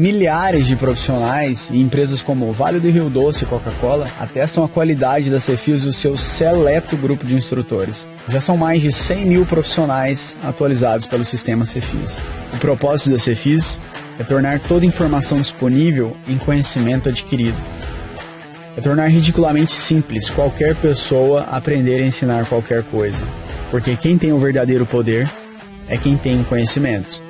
Milhares de profissionais e empresas como Vale do Rio Doce e Coca-Cola atestam a qualidade da Cefis e o seu seleto grupo de instrutores. Já são mais de 100 mil profissionais atualizados pelo sistema Cefis. O propósito da Cefis é tornar toda informação disponível em conhecimento adquirido. É tornar ridiculamente simples qualquer pessoa aprender a ensinar qualquer coisa. Porque quem tem o verdadeiro poder é quem tem o conhecimento.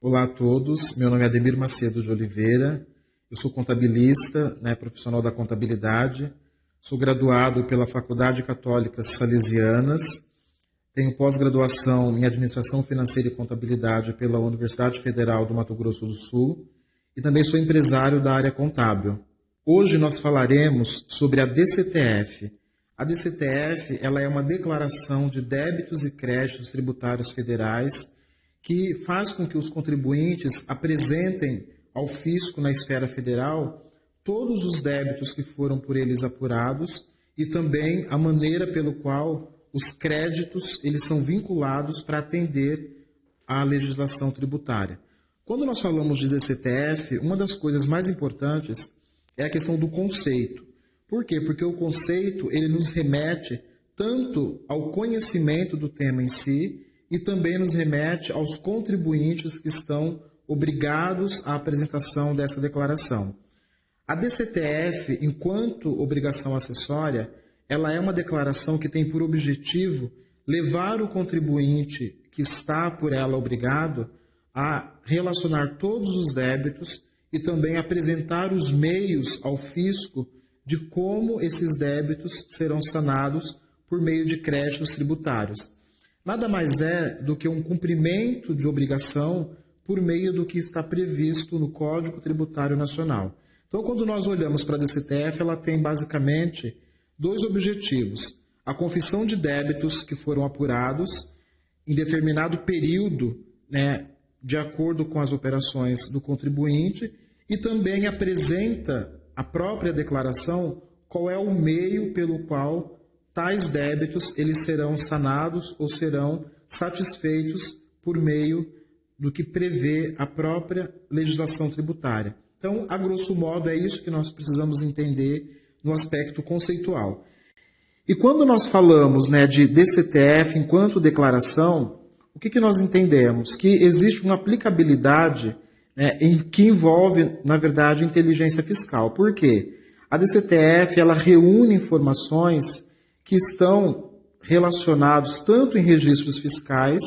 Olá a todos, meu nome é Ademir Macedo de Oliveira, eu sou contabilista, profissional da contabilidade, sou graduado pela Faculdade Católica Salesianas, tenho pós-graduação em Administração Financeira e Contabilidade pela Universidade Federal do Mato Grosso do Sul e também sou empresário da área contábil. Hoje nós falaremos sobre a DCTF. A DCTF ela é uma declaração de débitos e créditos tributários federais que faz com que os contribuintes apresentem ao fisco na esfera federal todos os débitos que foram por eles apurados e também a maneira pelo qual os créditos eles são vinculados para atender à legislação tributária. Quando nós falamos de DCTF, uma das coisas mais importantes é a questão do conceito. Por quê? Porque o conceito ele nos remete tanto ao conhecimento do tema em si e também nos remete aos contribuintes que estão obrigados à apresentação dessa declaração. A DCTF, enquanto obrigação acessória, ela é uma declaração que tem por objetivo levar o contribuinte que está por ela obrigado a relacionar todos os débitos e também apresentar os meios ao fisco de como esses débitos serão sanados por meio de créditos tributários. Nada mais é do que um cumprimento de obrigação por meio do que está previsto no Código Tributário Nacional. Então, quando nós olhamos para a DCTF, ela tem basicamente dois objetivos. A confissão de débitos que foram apurados em determinado período, de acordo com as operações do contribuinte, e também apresenta a própria declaração qual é o meio pelo qual tais débitos eles serão sanados ou serão satisfeitos por meio do que prevê a própria legislação tributária. Então, a grosso modo, é isso que nós precisamos entender no aspecto conceitual. E quando nós falamos de DCTF enquanto declaração, o que nós entendemos? Que existe uma aplicabilidade que envolve, na verdade, inteligência fiscal. Por quê? A DCTF ela reúne informações que estão relacionados tanto em registros fiscais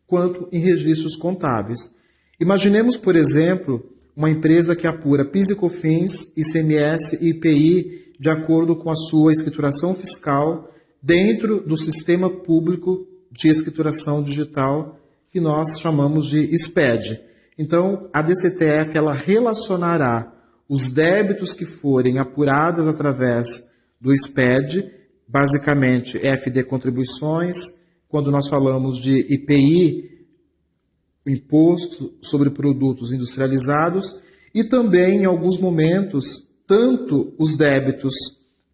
quanto em registros contábeis. Imaginemos, por exemplo, uma empresa que apura PIS e COFINS, ICMS e IPI de acordo com a sua escrituração fiscal dentro do Sistema Público de Escrituração Digital, que nós chamamos de SPED. Então, a DCTF ela relacionará os débitos que forem apurados através do SPED, basicamente FD contribuições, quando nós falamos de IPI, Imposto sobre Produtos Industrializados, e também, em alguns momentos, tanto os débitos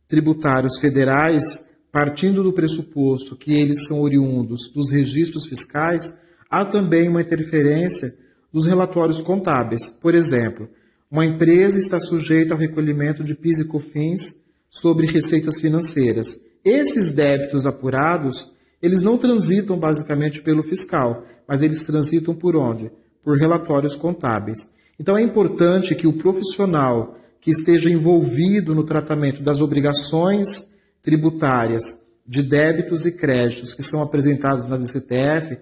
tributários federais, partindo do pressuposto que eles são oriundos dos registros fiscais, há também uma interferência dos relatórios contábeis. Por exemplo, uma empresa está sujeita ao recolhimento de PIS e COFINS sobre receitas financeiras. Esses débitos apurados, eles não transitam basicamente pelo fiscal, mas eles transitam por onde? Por relatórios contábeis. Então é importante que o profissional que esteja envolvido no tratamento das obrigações tributárias de débitos e créditos que são apresentados na DCTF,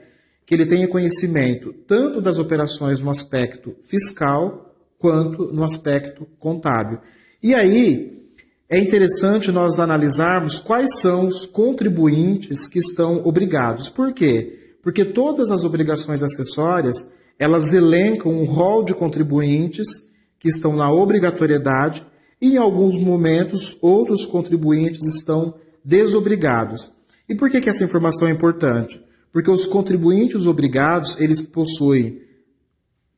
que ele tenha conhecimento tanto das operações no aspecto fiscal quanto no aspecto contábil. E aí é interessante nós analisarmos quais são os contribuintes que estão obrigados. Por quê? Porque todas as obrigações acessórias, elas elencam um rol de contribuintes que estão na obrigatoriedade e, em alguns momentos, outros contribuintes estão desobrigados. E por que essa informação é importante? Porque os contribuintes obrigados, eles possuem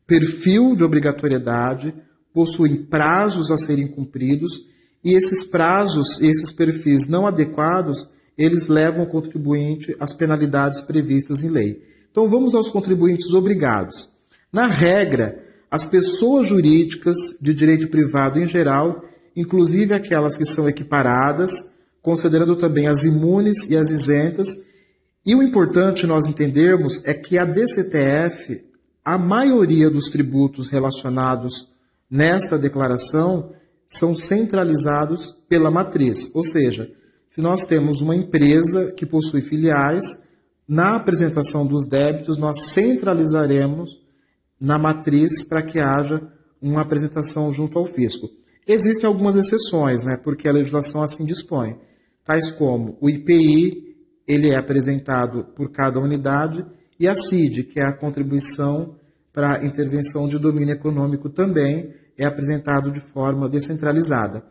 perfil de obrigatoriedade, possuem prazos a serem cumpridos, e esses prazos, esses perfis não adequados, eles levam o contribuinte às penalidades previstas em lei. Então vamos aos contribuintes obrigados. Na regra, as pessoas jurídicas de direito privado em geral, inclusive aquelas que são equiparadas, considerando também as imunes e as isentas. E o importante nós entendermos é que a DCTF, a maioria dos tributos relacionados nesta declaração são centralizados pela matriz. Ou seja, se nós temos uma empresa que possui filiais, na apresentação dos débitos nós centralizaremos na matriz para que haja uma apresentação junto ao fisco. Existem algumas exceções, porque a legislação assim dispõe, tais como o IPI, ele é apresentado por cada unidade, e a CID, que é a contribuição para a intervenção de domínio econômico, também é apresentado de forma descentralizada.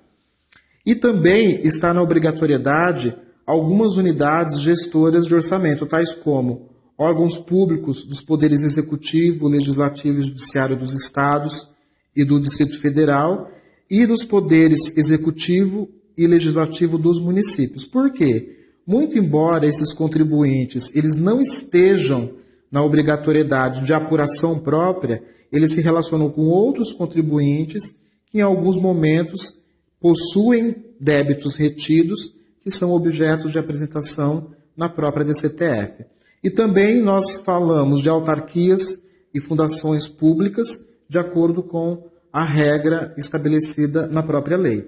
E também está na obrigatoriedade algumas unidades gestoras de orçamento, tais como órgãos públicos dos poderes executivo, legislativo e judiciário dos estados e do Distrito Federal e dos poderes executivo e legislativo dos municípios. Por quê? Muito embora esses contribuintes eles não estejam na obrigatoriedade de apuração própria, eles se relacionam com outros contribuintes que em alguns momentos possuem débitos retidos que são objetos de apresentação na própria DCTF. E também nós falamos de autarquias e fundações públicas de acordo com a regra estabelecida na própria lei.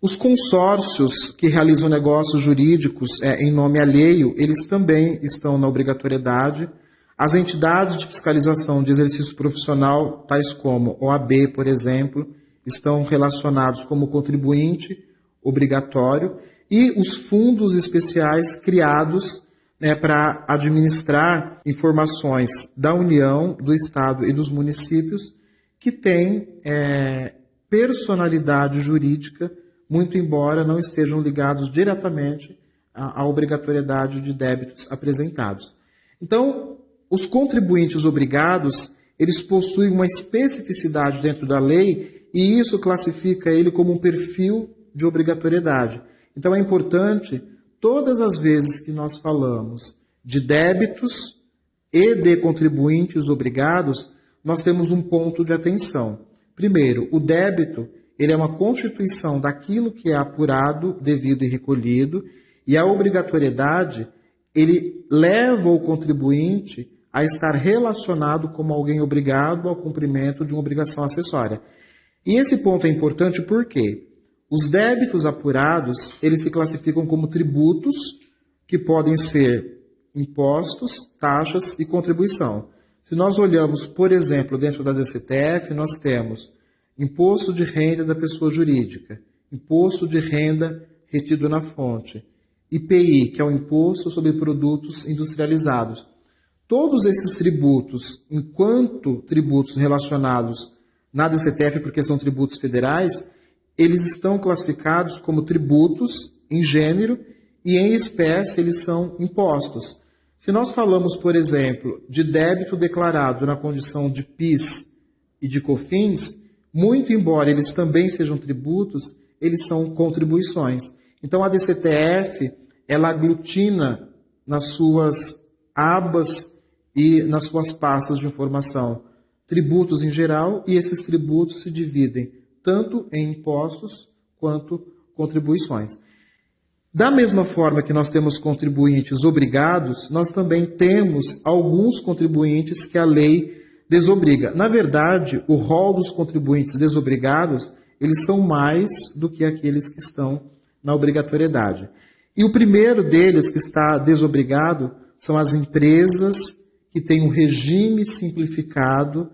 Os consórcios que realizam negócios jurídicos em nome alheio, eles também estão na obrigatoriedade. As entidades de fiscalização de exercício profissional, tais como OAB, por exemplo, estão relacionados como contribuinte obrigatório, e os fundos especiais criados para administrar informações da União, do Estado e dos municípios que têm personalidade jurídica, muito embora não estejam ligados diretamente à obrigatoriedade de débitos apresentados. Então, os contribuintes obrigados, eles possuem uma especificidade dentro da lei e isso classifica ele como um perfil de obrigatoriedade. Então, é importante, todas as vezes que nós falamos de débitos e de contribuintes obrigados, nós temos um ponto de atenção. Primeiro, o débito, ele é uma constituição daquilo que é apurado, devido e recolhido, e a obrigatoriedade, ele leva o contribuinte a estar relacionado como alguém obrigado ao cumprimento de uma obrigação acessória. E esse ponto é importante porque os débitos apurados, eles se classificam como tributos, que podem ser impostos, taxas e contribuição. Se nós olhamos, por exemplo, dentro da DCTF, nós temos imposto de renda da pessoa jurídica, imposto de renda retido na fonte, IPI, que é o Imposto sobre Produtos Industrializados. Todos esses tributos, enquanto tributos relacionados na DCTF, porque são tributos federais, eles estão classificados como tributos em gênero e em espécie eles são impostos. Se nós falamos, por exemplo, de débito declarado na condição de PIS e de COFINS, muito embora eles também sejam tributos, eles são contribuições. Então a DCTF, ela aglutina nas suas abas e nas suas pastas de informação tributos em geral, e esses tributos se dividem tanto em impostos quanto contribuições. Da mesma forma que nós temos contribuintes obrigados, nós também temos alguns contribuintes que a lei desobriga. Na verdade, o rol dos contribuintes desobrigados, eles são mais do que aqueles que estão na obrigatoriedade. E o primeiro deles que está desobrigado são as empresas que têm um regime simplificado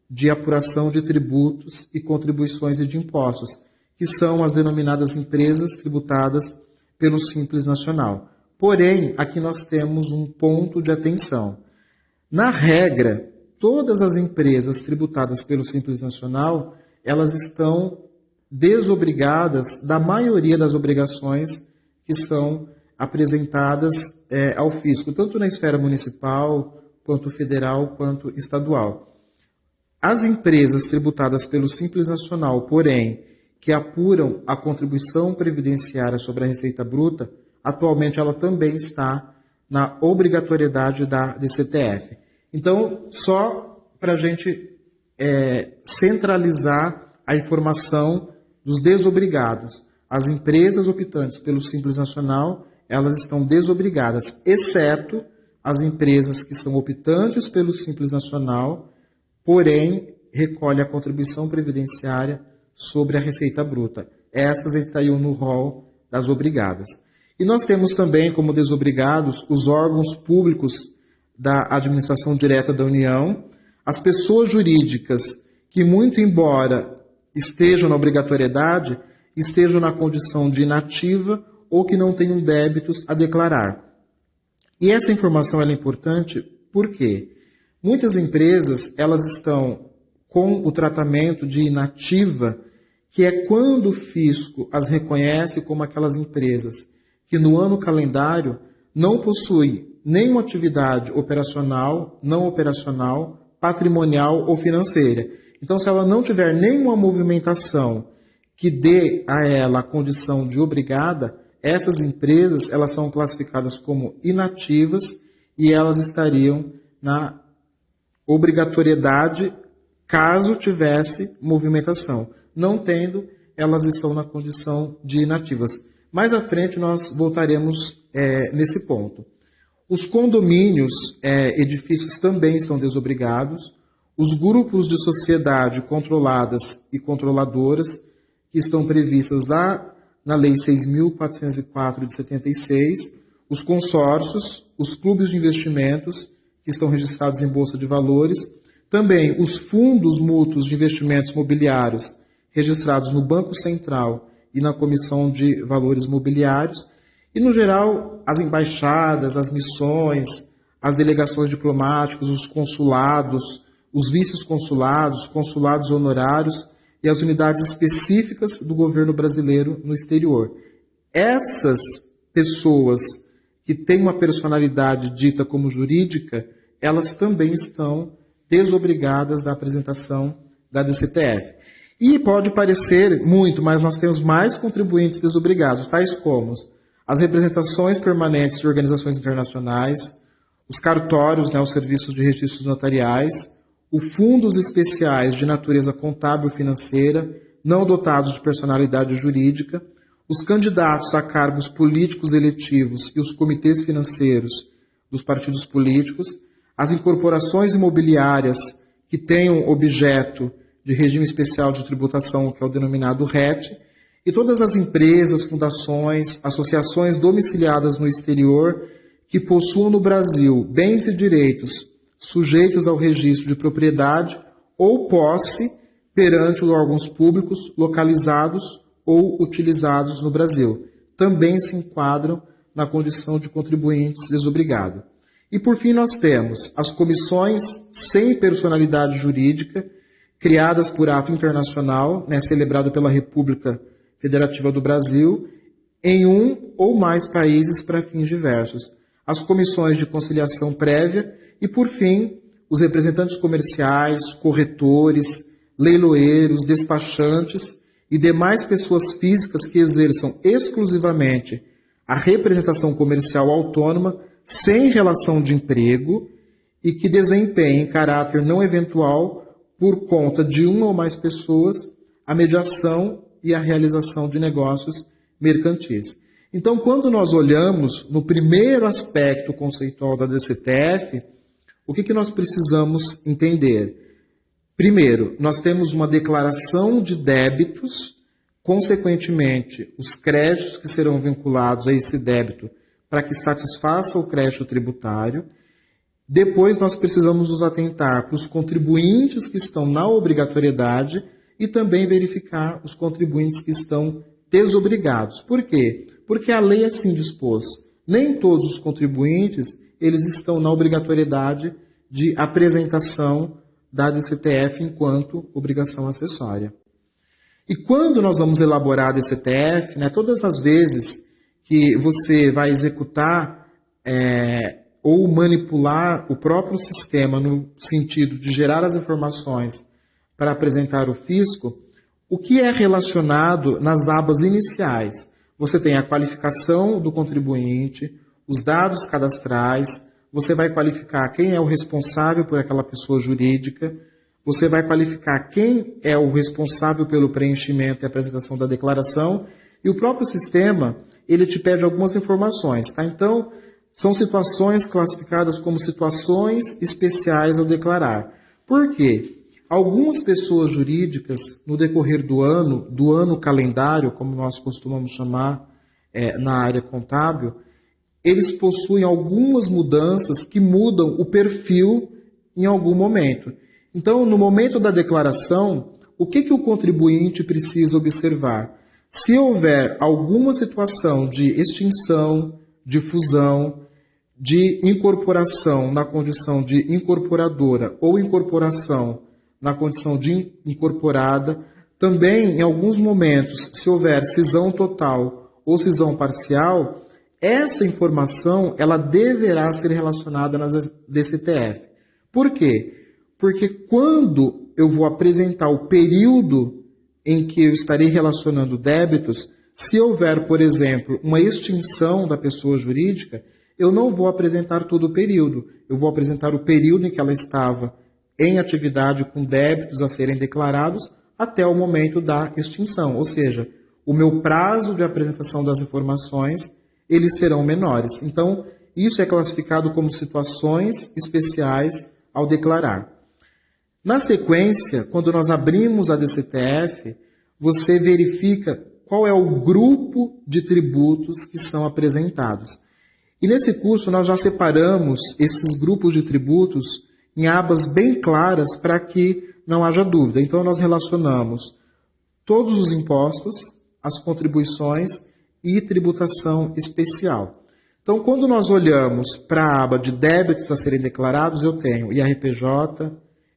de apuração de tributos e contribuições e de impostos, que são as denominadas empresas tributadas pelo Simples Nacional. Porém, aqui nós temos um ponto de atenção. Na regra, todas as empresas tributadas pelo Simples Nacional, elas estão desobrigadas da maioria das obrigações que são apresentadas ao fisco, tanto na esfera municipal, quanto federal, quanto estadual. As empresas tributadas pelo Simples Nacional, porém, que apuram a contribuição previdenciária sobre a receita bruta, atualmente ela também está na obrigatoriedade da DCTF. Então, só para a gente centralizar a informação dos desobrigados. As empresas optantes pelo Simples Nacional, elas estão desobrigadas, exceto as empresas que são optantes pelo Simples Nacional, porém recolhem a contribuição previdenciária sobre a receita bruta. Essas entrariam no rol das obrigadas. E nós temos também como desobrigados os órgãos públicos da administração direta da União, as pessoas jurídicas que, muito embora estejam na obrigatoriedade, estejam na condição de inativa ou que não tenham débitos a declarar. E essa informação é importante porque muitas empresas elas estão com o tratamento de inativa, que é quando o fisco as reconhece como aquelas empresas que no ano calendário não possuem nenhuma atividade operacional, não operacional, patrimonial ou financeira. Então, se ela não tiver nenhuma movimentação que dê a ela a condição de obrigada, essas empresas elas são classificadas como inativas e elas estariam na obrigatoriedade caso tivesse movimentação. Não tendo, elas estão na condição de inativas. Mais à frente nós voltaremos nesse ponto. Os condomínios, edifícios também estão desobrigados. Os grupos de sociedade controladas e controladoras, que estão previstas lá na Lei 6.404 de 76, os consórcios, os clubes de investimentos, que estão registrados em Bolsa de Valores, também os fundos mútuos de investimentos mobiliários, registrados no Banco Central e na Comissão de Valores Mobiliários, e, no geral, as embaixadas, as missões, as delegações diplomáticas, os consulados, os vice-consulados, consulados honorários e as unidades específicas do governo brasileiro no exterior. Essas pessoas que têm uma personalidade dita como jurídica, elas também estão desobrigadas da apresentação da DCTF. E pode parecer muito, mas nós temos mais contribuintes desobrigados, tais como as representações permanentes de organizações internacionais, os cartórios, os serviços de registros notariais, os fundos especiais de natureza contábil financeira, não dotados de personalidade jurídica, os candidatos a cargos políticos eletivos e os comitês financeiros dos partidos políticos, as incorporações imobiliárias que tenham objeto de regime especial de tributação, que é o denominado RET, e todas as empresas, fundações, associações domiciliadas no exterior que possuam no Brasil bens e direitos sujeitos ao registro de propriedade ou posse perante os órgãos públicos localizados ou utilizados no Brasil. Também se enquadram na condição de contribuintes desobrigados. E, por fim, nós temos as comissões sem personalidade jurídica, criadas por ato internacional, celebrado pela República Federativa do Brasil, em um ou mais países para fins diversos. As comissões de conciliação prévia e, por fim, os representantes comerciais, corretores, leiloeiros, despachantes e demais pessoas físicas que exerçam exclusivamente a representação comercial autônoma sem relação de emprego e que desempenhem em caráter não eventual, por conta de uma ou mais pessoas, a mediação e a realização de negócios mercantis. Então, quando nós olhamos no primeiro aspecto conceitual da DCTF, o que nós precisamos entender? Primeiro, nós temos uma declaração de débitos, consequentemente, os créditos que serão vinculados a esse débito para que satisfaça o crédito tributário. Depois, nós precisamos nos atentar para os contribuintes que estão na obrigatoriedade e também verificar os contribuintes que estão desobrigados. Por quê? Porque a lei assim dispôs. Nem todos os contribuintes eles estão na obrigatoriedade de apresentação da DCTF enquanto obrigação acessória. E quando nós vamos elaborar a DCTF, todas as vezes que você vai executar ou manipular o próprio sistema no sentido de gerar as informações para apresentar o fisco, o que é relacionado nas abas iniciais? Você tem a qualificação do contribuinte, os dados cadastrais, você vai qualificar quem é o responsável por aquela pessoa jurídica, você vai qualificar quem é o responsável pelo preenchimento e apresentação da declaração, e o próprio sistema, ele te pede algumas informações, tá? Então, são situações classificadas como situações especiais ao declarar. Por quê? Algumas pessoas jurídicas, no decorrer do ano calendário, como nós costumamos chamar na área contábil, eles possuem algumas mudanças que mudam o perfil em algum momento. Então, no momento da declaração, o que o contribuinte precisa observar? Se houver alguma situação de extinção, de fusão, de incorporação na condição de incorporadora ou incorporação na condição de incorporada, também em alguns momentos, se houver cisão total ou cisão parcial, essa informação ela deverá ser relacionada na DCTF. Por quê? Porque quando eu vou apresentar o período em que eu estarei relacionando débitos, se houver, por exemplo, uma extinção da pessoa jurídica, eu não vou apresentar todo o período. Eu vou apresentar o período em que ela estava em atividade com débitos a serem declarados até o momento da extinção. Ou seja, o meu prazo de apresentação das informações, eles serão menores. Então, isso é classificado como situações especiais ao declarar. Na sequência, quando nós abrimos a DCTF, você verifica qual é o grupo de tributos que são apresentados. E nesse curso nós já separamos esses grupos de tributos em abas bem claras para que não haja dúvida. Então nós relacionamos todos os impostos, as contribuições e tributação especial. Então quando nós olhamos para a aba de débitos a serem declarados, eu tenho IRPJ,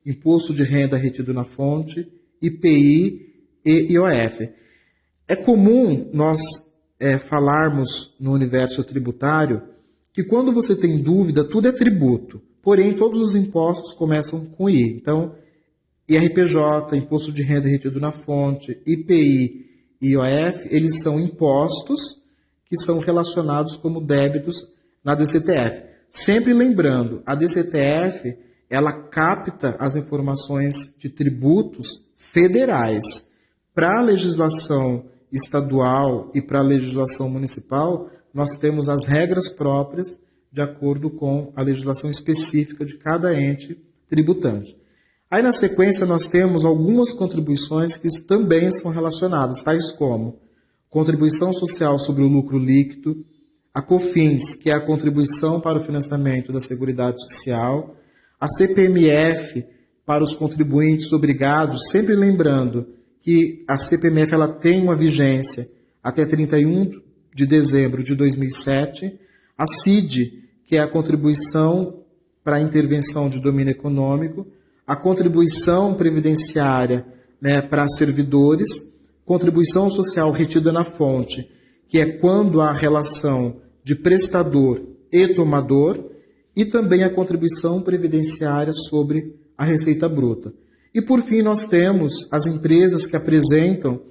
Imposto de Renda Retido na Fonte, IPI e IOF. É comum nós falarmos no universo tributário que quando você tem dúvida, tudo é tributo. Porém, todos os impostos começam com I. Então, IRPJ, Imposto de Renda Retido na Fonte, IPI e IOF, eles são impostos que são relacionados como débitos na DCTF. Sempre lembrando, a DCTF, ela capta as informações de tributos federais. Para a legislação estadual e para a legislação municipal, nós temos as regras próprias de acordo com a legislação específica de cada ente tributante. Aí, na sequência, nós temos algumas contribuições que também são relacionadas, tais como contribuição social sobre o lucro líquido, a COFINS, que é a contribuição para o financiamento da Seguridade Social, a CPMF para os contribuintes obrigados, sempre lembrando que a CPMF ela tem uma vigência até 31 de dezembro de 2007, a CID, que é a contribuição para a intervenção de domínio econômico, a contribuição previdenciária para servidores, contribuição social retida na fonte, que é quando há relação de prestador e tomador, e também a contribuição previdenciária sobre a receita bruta. E, por fim, nós temos as empresas que apresentam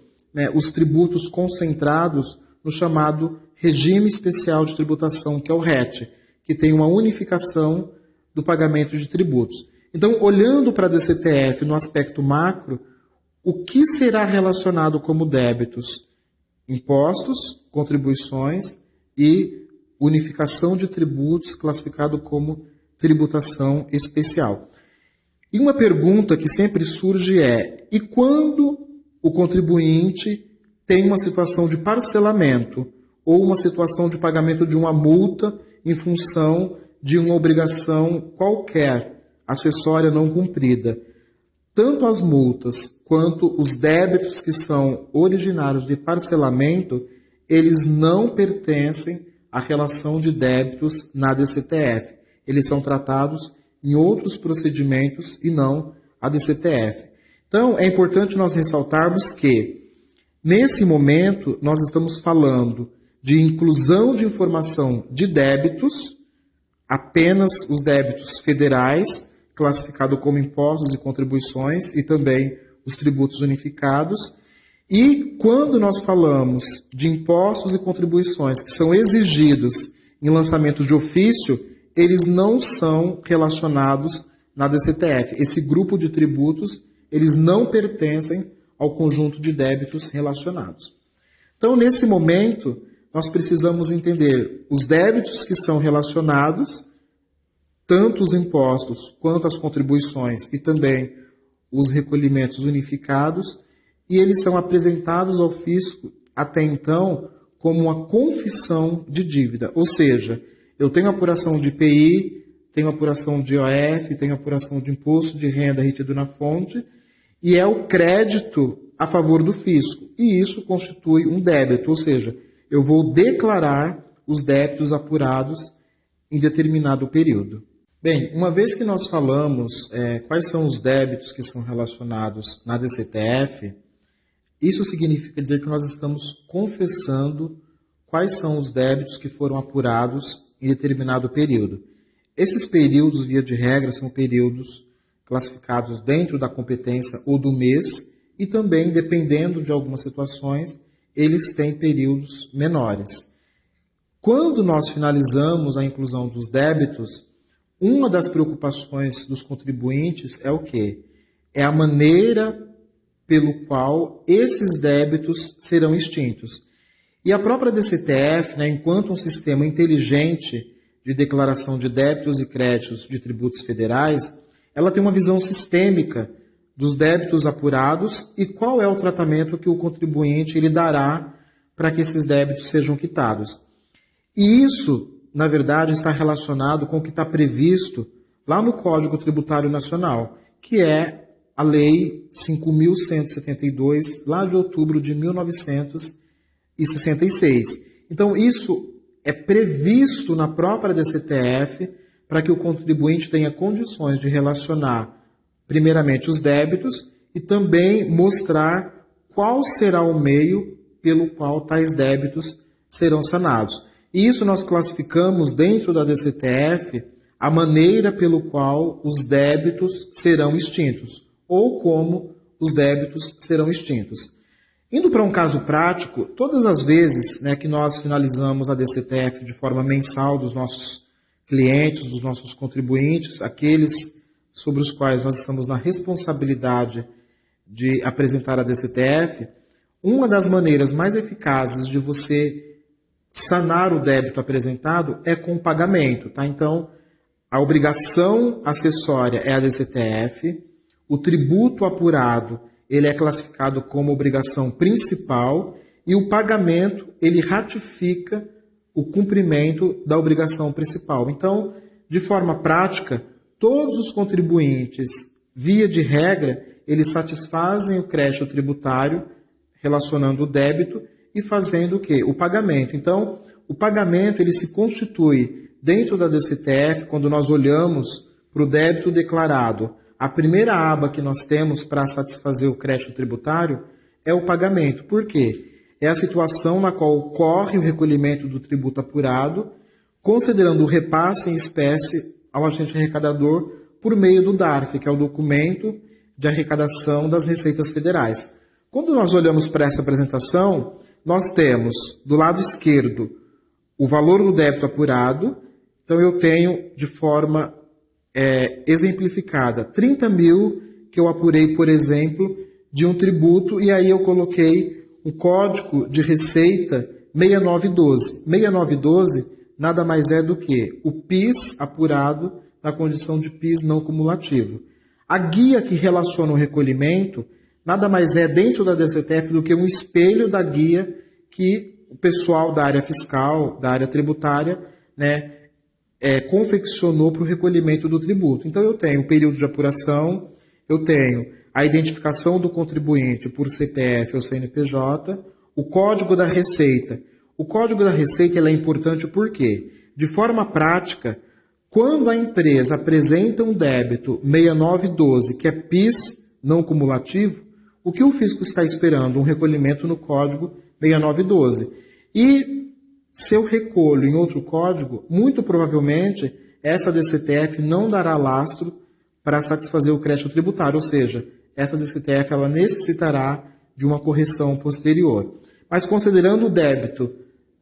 os tributos concentrados no chamado Regime Especial de Tributação, que é o RET, que tem uma unificação do pagamento de tributos. Então, olhando para a DCTF no aspecto macro, o que será relacionado como débitos? Impostos, contribuições e unificação de tributos, classificado como tributação especial. E uma pergunta que sempre surge é: e quando o contribuinte tem uma situação de parcelamento ou uma situação de pagamento de uma multa em função de uma obrigação qualquer, acessória não cumprida? Tanto as multas quanto os débitos que são originários de parcelamento, eles não pertencem à relação de débitos na DCTF. Eles são tratados em outros procedimentos e não a DCTF. Então, é importante nós ressaltarmos que, nesse momento, nós estamos falando de inclusão de informação de débitos, apenas os débitos federais, classificado como impostos e contribuições, e também os tributos unificados. E quando nós falamos de impostos e contribuições que são exigidos em lançamentos de ofício, eles não são relacionados na DCTF. Esse grupo de tributos, eles não pertencem ao conjunto de débitos relacionados. Então, nesse momento, nós precisamos entender os débitos que são relacionados, tanto os impostos quanto as contribuições e também os recolhimentos unificados, e eles são apresentados ao fisco até então como uma confissão de dívida. Ou seja, eu tenho apuração de IPI, tenho apuração de IOF, tenho apuração de imposto de renda retido na fonte, e é o crédito a favor do fisco. E isso constitui um débito, ou seja, eu vou declarar os débitos apurados em determinado período. Bem, uma vez que nós falamos quais são os débitos que são relacionados na DCTF, isso significa dizer que nós estamos confessando quais são os débitos que foram apurados em determinado período. Esses períodos, via de regra, são períodos classificados dentro da competência ou do mês e também, dependendo de algumas situações, eles têm períodos menores. Quando nós finalizamos a inclusão dos débitos, uma das preocupações dos contribuintes é o quê? É a maneira pelo qual esses débitos serão extintos. E a própria DCTF, enquanto um sistema inteligente de declaração de débitos e créditos de tributos federais, ela tem uma visão sistêmica dos débitos apurados e qual é o tratamento que o contribuinte ele dará para que esses débitos sejam quitados. E isso, na verdade, está relacionado com o que está previsto lá no Código Tributário Nacional, que é a Lei 5.172, lá de outubro de 1966. Então, isso é previsto na própria DCTF para que o contribuinte tenha condições de relacionar, primeiramente, os débitos e também mostrar qual será o meio pelo qual tais débitos serão sanados. E isso nós classificamos dentro da DCTF a maneira pelo qual os débitos serão extintos, ou como os débitos serão extintos. Indo para um caso prático, todas as vezes que nós finalizamos a DCTF de forma mensal dos nossos clientes, dos nossos contribuintes, aqueles sobre os quais nós estamos na responsabilidade de apresentar a DCTF, uma das maneiras mais eficazes de você sanar o débito apresentado é com o pagamento. Então, a obrigação acessória é a DCTF, o tributo apurado ele é classificado como obrigação principal e o pagamento ele ratifica o cumprimento da obrigação principal. Então, de forma prática, todos os contribuintes, via de regra, eles satisfazem o crédito tributário relacionando o débito e fazendo o quê? O pagamento. Então, o pagamento ele se constitui dentro da DCTF, quando nós olhamos para o débito declarado, a primeira aba que nós temos para satisfazer o crédito tributário é o pagamento. Por quê? É a situação na qual ocorre o recolhimento do tributo apurado, considerando o repasse em espécie ao agente arrecadador por meio do DARF, que é o documento de arrecadação das receitas federais. Quando nós olhamos para essa apresentação, nós temos do lado esquerdo o valor do débito apurado. Então eu tenho de forma exemplificada 30 mil que eu apurei, por exemplo, de um tributo, e aí eu coloquei o código de receita 6912. 6912 nada mais é do que o PIS apurado na condição de PIS não cumulativo. A guia que relaciona o recolhimento nada mais é dentro da DCTF do que um espelho da guia que o pessoal da área fiscal, da área tributária, confeccionou para o recolhimento do tributo. Então eu tenho o período de apuração, eu tenho a identificação do contribuinte por CPF ou CNPJ, o código da receita. O código da receita é importante porque, de forma prática, quando a empresa apresenta um débito 6912, que é PIS não cumulativo, o que o fisco está esperando? Um recolhimento no código 6912. E se eu recolho em outro código, muito provavelmente essa DCTF não dará lastro para satisfazer o crédito tributário, ou seja, essa DCTF ela necessitará de uma correção posterior. Mas considerando o débito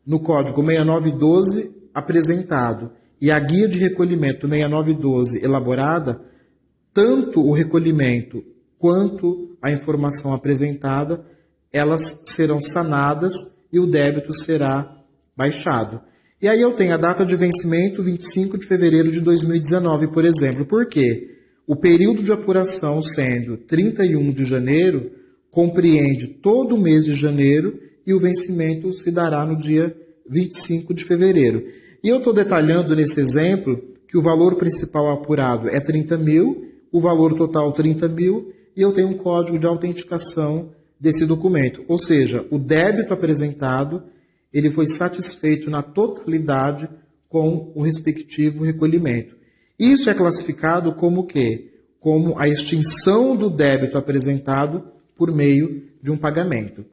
no código 6912, apresentado e a guia de recolhimento 6912 elaborada, tanto o recolhimento quanto a informação apresentada, elas serão sanadas e o débito será baixado. E aí eu tenho a data de vencimento 25 de fevereiro de 2019, por exemplo. Por quê? O período de apuração sendo 31 de janeiro, compreende todo o mês de janeiro e o vencimento se dará no dia 25 de fevereiro. E eu estou detalhando nesse exemplo que o valor principal apurado é 30 mil, o valor total 30 mil, e eu tenho um código de autenticação desse documento. Ou seja, o débito apresentado ele foi satisfeito na totalidade com o respectivo recolhimento. Isso é classificado como o quê? Como a extinção do débito apresentado por meio de um pagamento.